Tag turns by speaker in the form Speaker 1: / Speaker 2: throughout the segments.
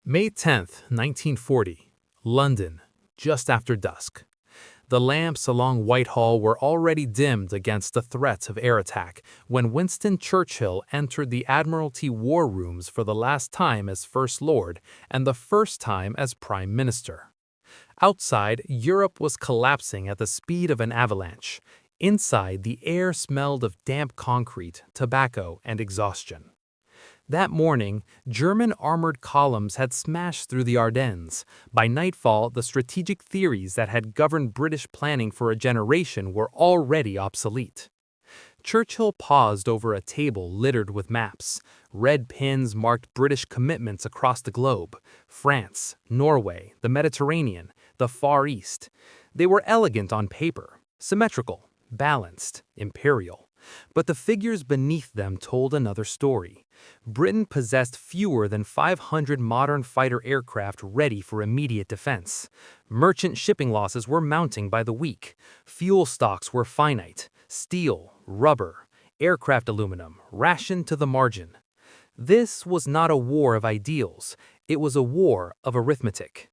Speaker 1: May 10th, 1940, London, just after dusk. The lamps along Whitehall were already dimmed against the threat of air attack when Winston Churchill entered the Admiralty War Rooms for the last time as First Lord and the first time as Prime Minister. Outside, Europe was collapsing at the speed of an avalanche. Inside, the air smelled of damp concrete, tobacco, and exhaustion. That morning, German armored columns had smashed through the Ardennes. By nightfall, the strategic theories that had governed British planning for a generation were already obsolete. Churchill paused over a table littered with maps. Red pins marked British commitments across the globe: France, Norway, the Mediterranean, the Far East. They were elegant on paper, symmetrical, balanced, imperial. But the figures beneath them told another story. Britain possessed fewer than 500 modern fighter aircraft ready for immediate defense. Merchant shipping losses were mounting by the week. Fuel stocks were finite. Steel, rubber, aircraft aluminum, rationed to the margin. This was not a war of ideals. It was a war of arithmetic.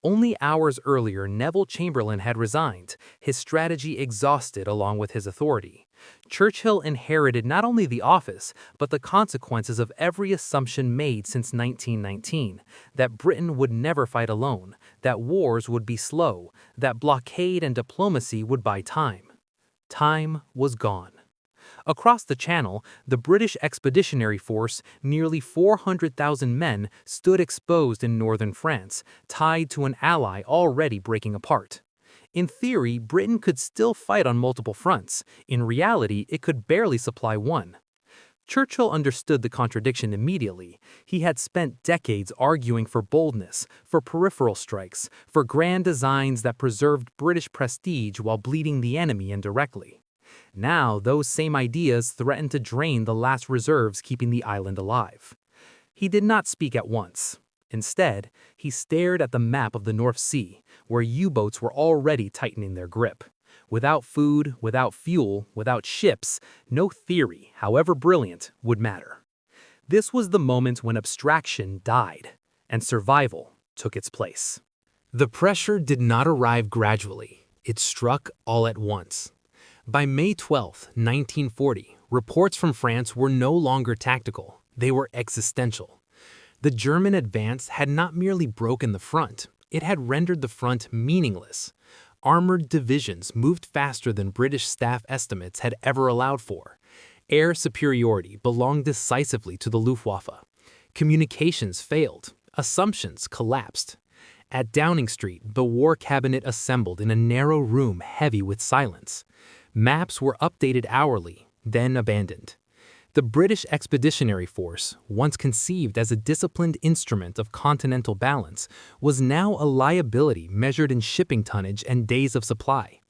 Speaker 1: Only hours earlier, Neville Chamberlain had resigned, his strategy exhausted along with his authority. Churchill inherited not only the office, but the consequences of every assumption made since 1919, that Britain would never fight alone, that wars would be slow, that blockade and diplomacy would buy time. Time was gone. Across the Channel, the British Expeditionary Force, nearly 400,000 men, stood exposed in northern France, tied to an ally already breaking apart. In theory, Britain could still fight on multiple fronts. In reality, it could barely supply one. Churchill understood the contradiction immediately. He had spent decades arguing for boldness, for peripheral strikes, for grand designs that preserved British prestige while bleeding the enemy indirectly. Now, those same ideas threatened to drain the last reserves keeping the island alive. He did not speak at once. Instead, he stared at the map of the North Sea, where U-boats were already tightening their grip. Without food, without fuel, without ships, no theory, however brilliant, would matter. This was the moment when abstraction died, and survival took its place. The pressure did not arrive gradually. It struck all at once. By May 12, 1940, reports from France were no longer tactical, they were existential. The German advance had not merely broken the front, it had rendered the front meaningless. Armored divisions moved faster than British staff estimates had ever allowed for. Air superiority belonged decisively to the Luftwaffe. Communications failed, assumptions collapsed. At Downing Street, the War Cabinet assembled in a narrow room heavy with silence. Maps were updated hourly, then abandoned. The British Expeditionary Force, once conceived as a disciplined instrument of continental balance, was now a liability measured in shipping tonnage and days of supply.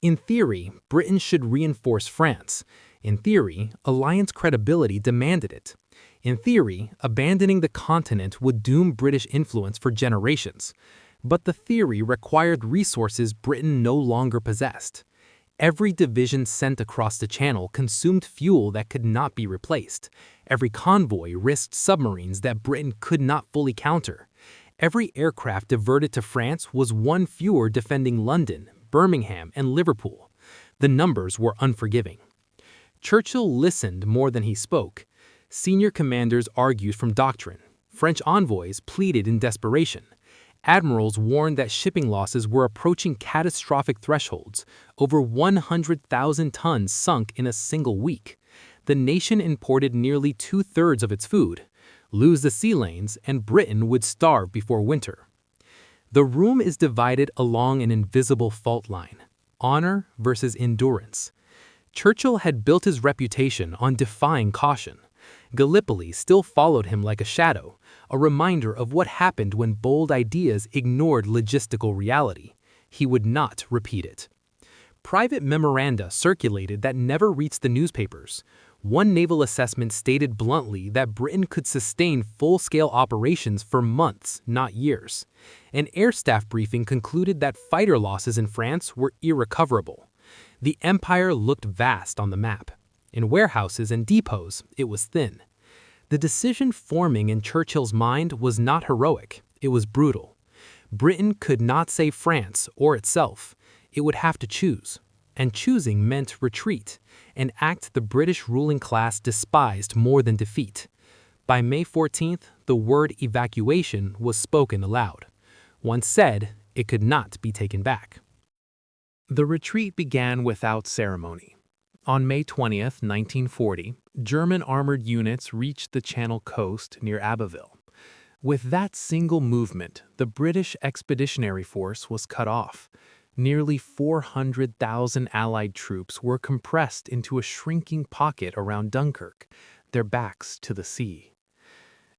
Speaker 1: In theory, Britain should reinforce France. In theory, alliance credibility demanded it. In theory, abandoning the continent would doom British influence for generations. But the theory required resources Britain no longer possessed. Every division sent across the Channel consumed fuel that could not be replaced. Every convoy risked submarines that Britain could not fully counter. Every aircraft diverted to France was one fewer defending London, Birmingham, and Liverpool. The numbers were unforgiving. Churchill listened more than he spoke. Senior commanders argued from doctrine. French envoys pleaded in desperation. Admirals warned that shipping losses were approaching catastrophic thresholds. Over 100,000 tons sunk in a single week. The nation imported nearly two-thirds of its food. Lose the sea lanes, and Britain would starve before winter. The room is divided along an invisible fault line: honor versus endurance. Churchill had built his reputation on defying caution. Gallipoli still followed him like a shadow, a reminder of what happened when bold ideas ignored logistical reality. He would not repeat it. Private memoranda circulated that never reached the newspapers. One naval assessment stated bluntly that Britain could sustain full-scale operations for months, not years. An air staff briefing concluded that fighter losses in France were irrecoverable. The empire looked vast on the map. In warehouses and depots, it was thin. The decision forming in Churchill's mind was not heroic, it was brutal. Britain could not save France or itself. It would have to choose. And choosing meant retreat, an act the British ruling class despised more than defeat. By May 14th, the word evacuation was spoken aloud. Once said, it could not be taken back. The retreat began without ceremony. On May 20th, 1940, German armored units reached the Channel coast near Abbeville. With that single movement, the British Expeditionary Force was cut off. Nearly 400,000 Allied troops were compressed into a shrinking pocket around Dunkirk, their backs to the sea.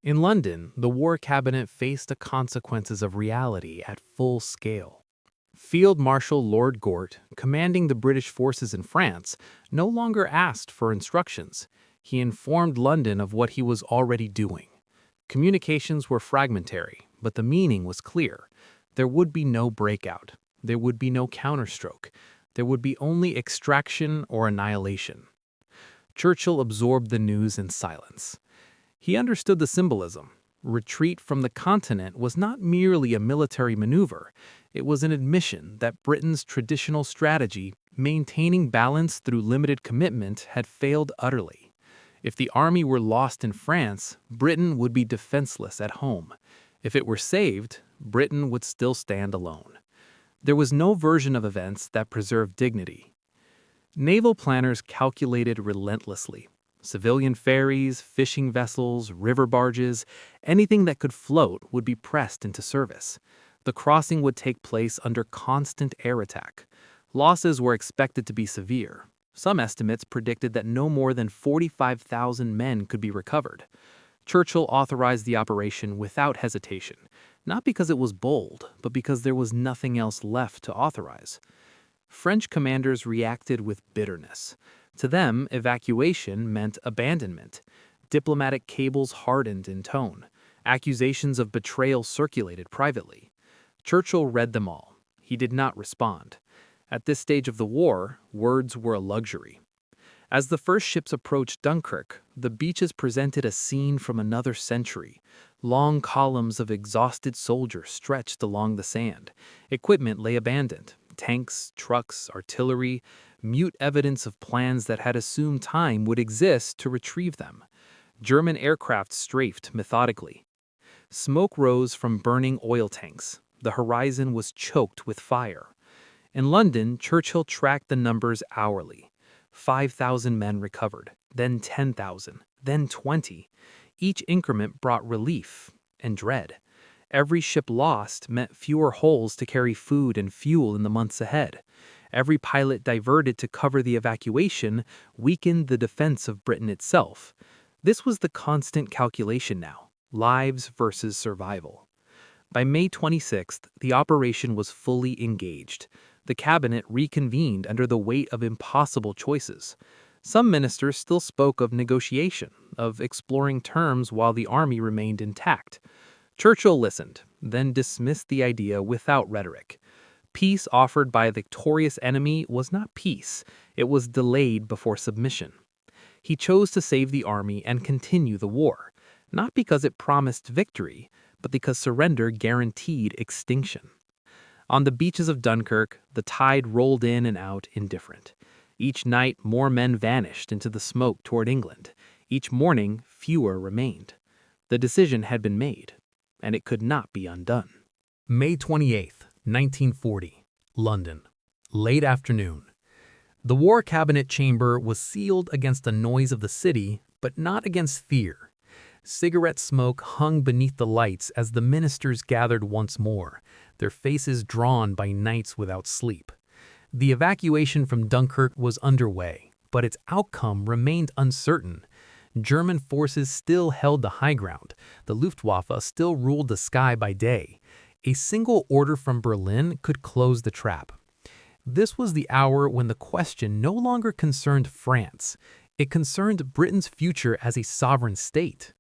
Speaker 1: In London, the War Cabinet faced the consequences of reality at full scale. Field Marshal Lord Gort, commanding the British forces in France, no longer asked for instructions. He informed London of what he was already doing. Communications were fragmentary, but the meaning was clear. There would be no breakout. There would be no counterstroke. There would be only extraction or annihilation. Churchill absorbed the news in silence. He understood the symbolism. Retreat from the continent was not merely a military maneuver. It was an admission that Britain's traditional strategy, maintaining balance through limited commitment, had failed utterly. If the army were lost in France, Britain would be defenseless at home. If it were saved, Britain would still stand alone. There was no version of events that preserved dignity. Naval planners calculated relentlessly. Civilian ferries, fishing vessels, river barges, anything that could float would be pressed into service. The crossing would take place under constant air attack. Losses were expected to be severe. Some estimates predicted that no more than 45,000 men could be recovered. Churchill authorized the operation without hesitation, not because it was bold, but because there was nothing else left to authorize. French commanders reacted with bitterness. To them, evacuation meant abandonment. Diplomatic cables hardened in tone. Accusations of betrayal circulated privately. Churchill read them all. He did not respond. At this stage of the war, words were a luxury. As the first ships approached Dunkirk, the beaches presented a scene from another century. Long columns of exhausted soldiers stretched along the sand. Equipment lay abandoned. Tanks, trucks, artillery, mute evidence of plans that had assumed time would exist to retrieve them. German aircraft strafed methodically. Smoke rose from burning oil tanks. The horizon was choked with fire. In London, Churchill tracked the numbers hourly. 5,000 men recovered, then 10,000, then 20. Each increment brought relief and dread. Every ship lost meant fewer holes to carry food and fuel in the months ahead. Every pilot diverted to cover the evacuation weakened the defense of Britain itself. This was the constant calculation now, lives versus survival. By May 26th, the operation was fully engaged. The cabinet reconvened under the weight of impossible choices. Some ministers still spoke of negotiation, of exploring terms while the army remained intact. Churchill listened, then dismissed the idea without rhetoric. Peace offered by a victorious enemy was not peace, it was delayed before submission. He chose to save the army and continue the war, not because it promised victory, but because surrender guaranteed extinction. On the beaches of Dunkirk, the tide rolled in and out indifferent. Each night, more men vanished into the smoke toward England. Each morning, fewer remained. The decision had been made, and it could not be undone. May 28th, 1940, London. Late afternoon. The War Cabinet chamber was sealed against the noise of the city, but not against fear. Cigarette smoke hung beneath the lights as the ministers gathered once more, their faces drawn by nights without sleep. The evacuation from Dunkirk was underway, but its outcome remained uncertain. German forces still held the high ground. The Luftwaffe still ruled the sky by day. A single order from Berlin could close the trap. This was the hour when the question no longer concerned France. It concerned Britain's future as a sovereign state.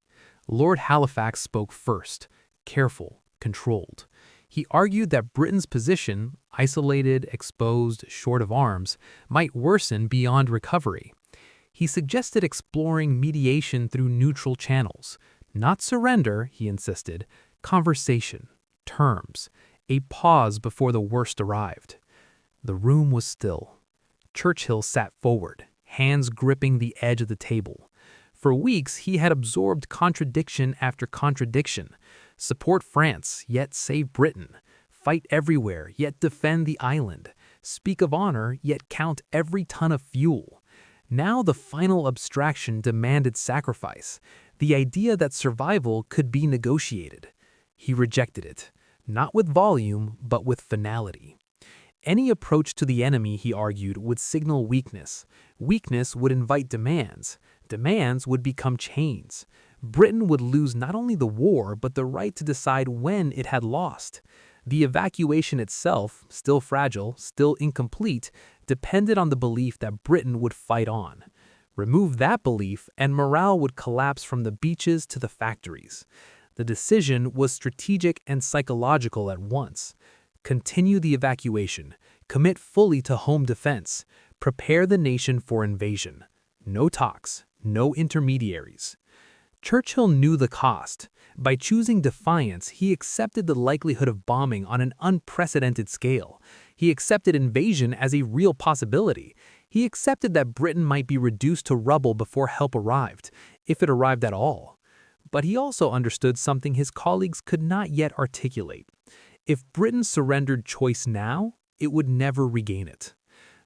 Speaker 1: Lord Halifax spoke first, careful, controlled. He argued that Britain's position, isolated, exposed, short of arms, might worsen beyond recovery. He suggested exploring mediation through neutral channels. Not surrender, he insisted, conversation, terms, a pause before the worst arrived. The room was still. Churchill sat forward, hands gripping the edge of the table. For weeks, he had absorbed contradiction after contradiction. Support France, yet save Britain. Fight everywhere, yet defend the island. Speak of honor, yet count every ton of fuel. Now the final abstraction demanded sacrifice, the idea that survival could be negotiated. He rejected it, not with volume, but with finality. Any approach to the enemy, he argued, would signal weakness. Weakness would invite demands. Demands would become chains. Britain would lose not only the war, but the right to decide when it had lost. The evacuation itself, still fragile, still incomplete, depended on the belief that Britain would fight on. Remove that belief, and morale would collapse from the beaches to the factories. The decision was strategic and psychological at once. Continue the evacuation, commit fully to home defense, prepare the nation for invasion. No talks, no intermediaries. Churchill knew the cost. By choosing defiance, he accepted the likelihood of bombing on an unprecedented scale. He accepted invasion as a real possibility. He accepted that Britain might be reduced to rubble before help arrived, if it arrived at all. But he also understood something his colleagues could not yet articulate. If Britain surrendered choice now, it would never regain it.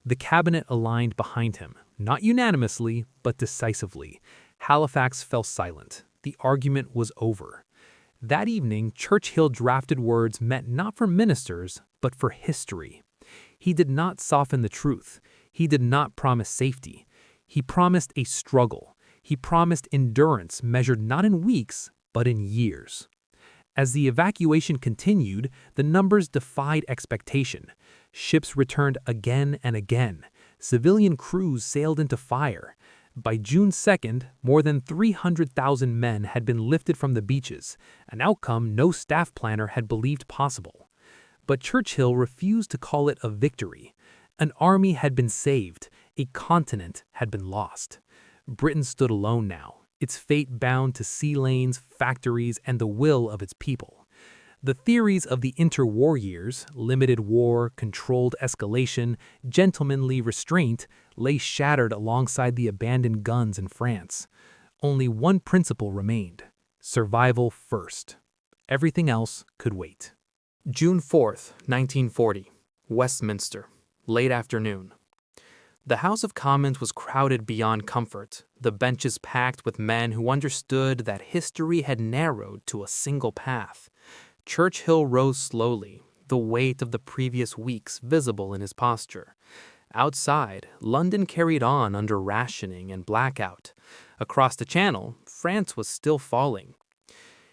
Speaker 1: The cabinet aligned behind him, not unanimously, but decisively. Halifax fell silent. The argument was over. That evening, Churchill drafted words meant not for ministers, but for history. He did not soften the truth. He did not promise safety. He promised a struggle. He promised endurance measured not in weeks, but in years. As the evacuation continued, the numbers defied expectation. Ships returned again and again. Civilian crews sailed into fire. By June 2nd, more than 300,000 men had been lifted from the beaches, an outcome no staff planner had believed possible. But Churchill refused to call it a victory. An army had been saved. A continent had been lost. Britain stood alone now, its fate bound to sea lanes, factories, and the will of its people. The theories of the interwar years, limited war, controlled escalation, gentlemanly restraint, lay shattered alongside the abandoned guns in France. Only one principle remained: survival first. Everything else could wait. June 4th, 1940, Westminster, late afternoon. The House of Commons was crowded beyond comfort, the benches packed with men who understood that history had narrowed to a single path. Churchill rose slowly, the weight of the previous weeks visible in his posture. Outside, London carried on under rationing and blackout. Across the Channel, France was still falling.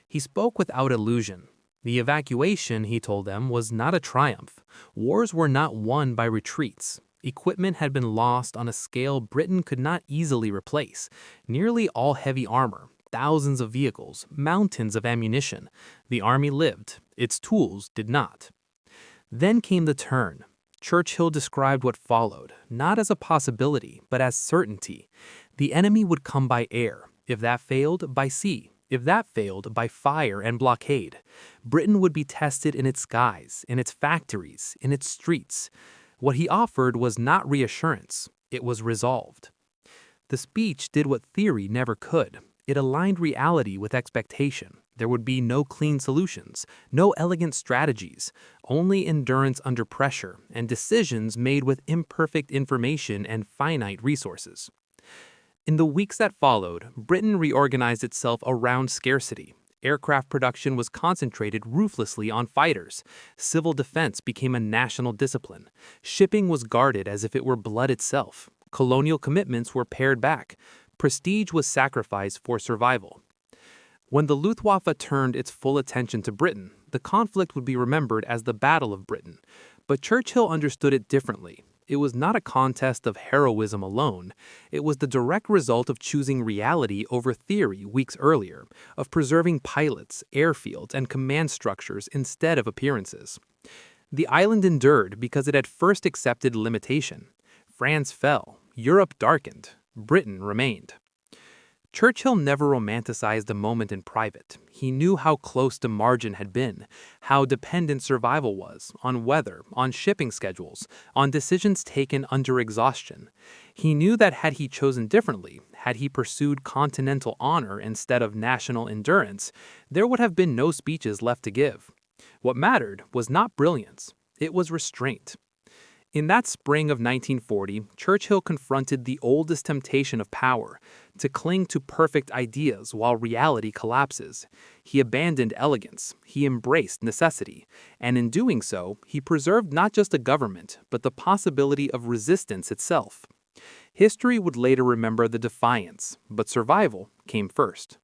Speaker 1: He spoke without illusion. The evacuation, he told them, was not a triumph. Wars were not won by retreats. Equipment had been lost on a scale Britain could not easily replace. Nearly all heavy armor, thousands of vehicles, mountains of ammunition. The army lived. Its tools did not. Then came the turn. Churchill described what followed, not as a possibility, but as certainty. The enemy would come by air. If that failed, by sea. If that failed, by fire and blockade. Britain would be tested in its skies, in its factories, in its streets. What he offered was not reassurance. It was resolved. The speech did what theory never could. It aligned reality with expectation. There would be no clean solutions, no elegant strategies, only endurance under pressure and decisions made with imperfect information and finite resources. In the weeks that followed, Britain reorganized itself around scarcity. Aircraft production was concentrated ruthlessly on fighters. Civil defense became a national discipline. Shipping was guarded as if it were blood itself. Colonial commitments were pared back. Prestige was sacrificed for survival. When the Luftwaffe turned its full attention to Britain, the conflict would be remembered as the Battle of Britain. But Churchill understood it differently. It was not a contest of heroism alone. It was the direct result of choosing reality over theory weeks earlier, of preserving pilots, airfields, and command structures instead of appearances. The island endured because it had first accepted limitation. France fell. Europe darkened. Britain remained. Churchill never romanticized a moment in private. He knew how close the margin had been, how dependent survival was, on weather, on shipping schedules, on decisions taken under exhaustion. He knew that had he chosen differently, had he pursued continental honor instead of national endurance, there would have been no speeches left to give. What mattered was not brilliance, it was restraint. In that spring of 1940, Churchill confronted the oldest temptation of power, to cling to perfect ideas while reality collapses. He abandoned elegance, he embraced necessity, and in doing so, he preserved not just a government, but the possibility of resistance itself. History would later remember the defiance, but survival came first.